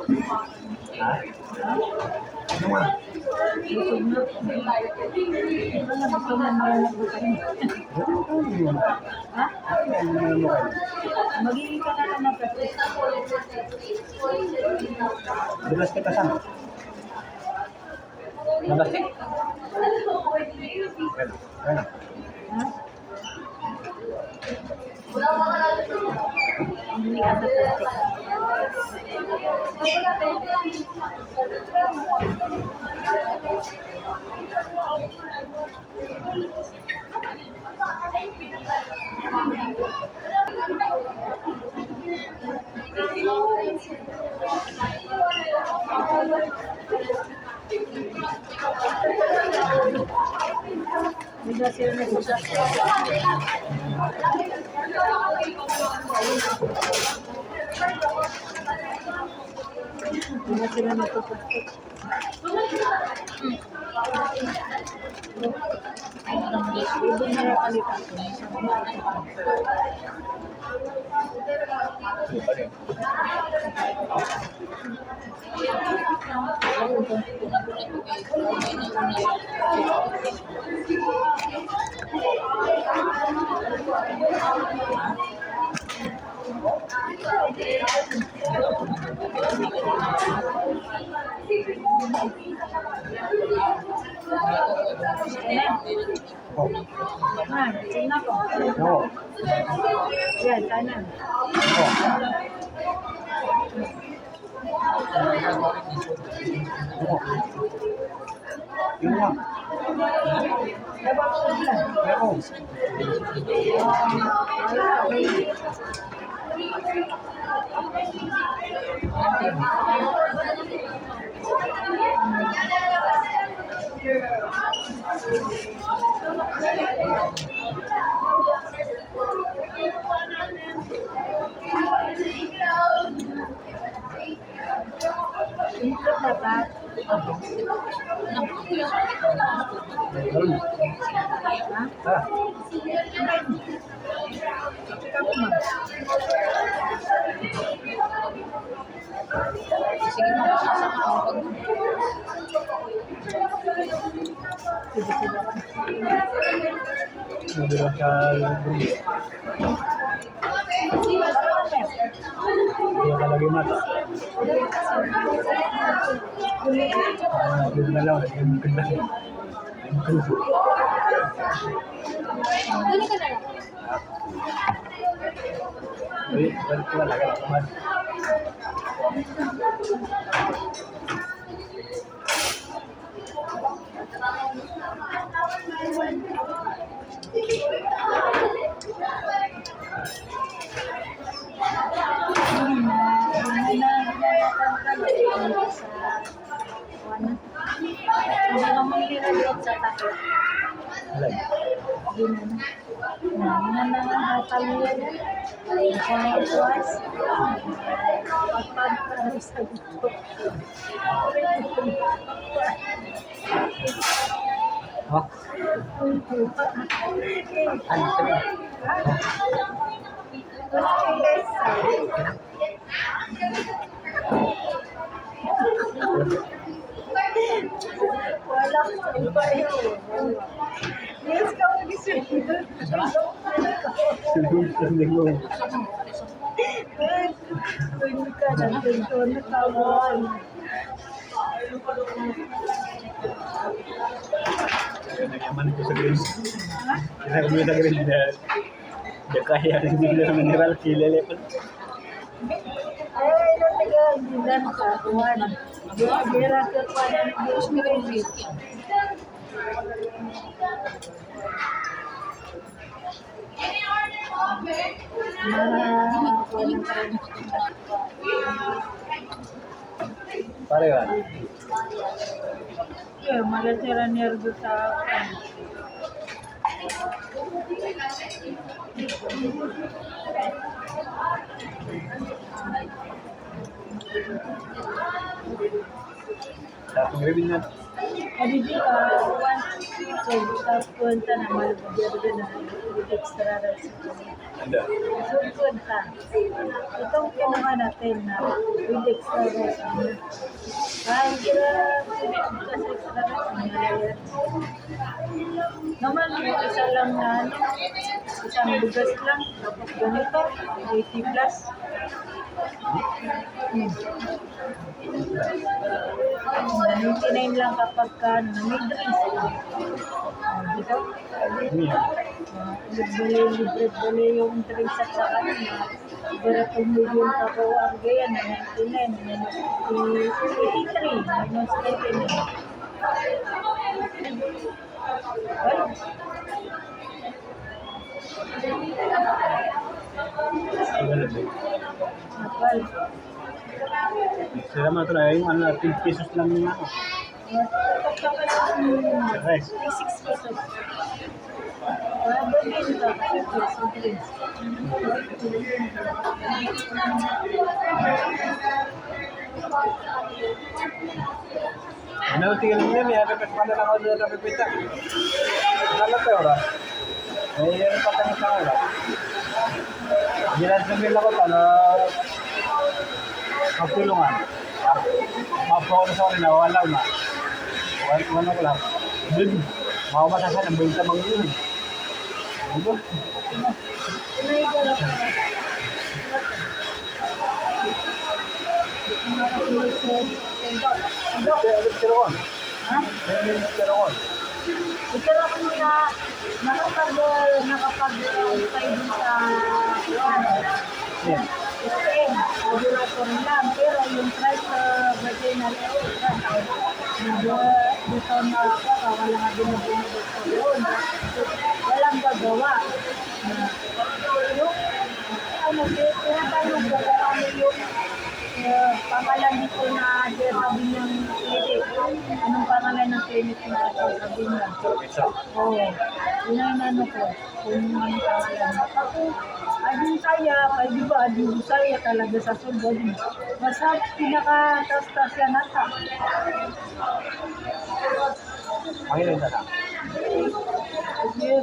Ha? Ano nga? Busog na. Wala gusto mo na ha? Magiging ka na lang ng practice. Bilas kita saan? Nabastik? Kaya. Ha? Hindi ka sa plastic. Hindi sila nag-usap. Hindi sila nagpapasok. Hindi na palitan ko. Oh. Ah, sino ko? No. Yan, kanan. Oh. Yun lang. Dapat ko lang. Pero, Improve dapat. ganun. Ha? Tara. Check up mo. Sige mo, sasama ako pag Sige, sige. Mabilang ka yung buli. Hindi ka lagi mata. Yun na lang. Yung ganda. Yung ganda. Dali ka na lang. Uy, balik ko na lagi. Naman. Hindi ka mangyayari sa takot. Alay. Ha? Ano sabi? Wala ko pa yun. Yes, ka mo gising. Silhig mo. Hindi ka nagpinto na tawon. Nagyaman ko sa green. Kaya ko sa green na kaya rin bigla ng mineral kilala pa. Ay, natagal. Hindi na makakuhan. Bira ka pa na Diyos mo rin. Pare yan. Malasira nervo sa akin. Sa pag-review na. Adidi ka, So, punta na malabagyan na with extra rice. Ada. So, punta. Itong kinuha natin na with extra rice. Ay, kira kasi extra rice. Naman, isa lang na ano, isang bugas lang. Tapos ganito, 80 plus. Nanintinayin lang kapag ka may drinks. Dito, libre-bali yung drinks at saka baratong medium kako ang gaya na 99, minus 83, minus 89. Apal. Sila mga talaga yung 10 pesos lang yung ano. Rice. 6 pesos. Bilhin ka kasi peso drinks. Ano tinggal niya may kapit pa na ako doon sa pipita. Ano pa ora? May patang sa ora. Dilan sa mila ko na kapulungan. Mapo sa ora na wala na. Wala ko lang. Dun, mau matasan ang benta mang yun. Ano? Ito lang kung nakapag-pay din sa laboratory lang. Pero yung price sa birthday na dito na ako, wala nga binubunod ko yun. Walang gagawa. Yung ano, tinatanong ko kung ano yung pangalan dito na sabi niyang clinic. Anong pangalan ng clinic na sabi niya? Oo. Yun ang ano ko. Kung anong pangalan. Ako, ading saya. Kaya di ba, ading saya talaga sa sundod. Basta pinaka-tas-tas yan nata. Ang ilan na lang. Okay.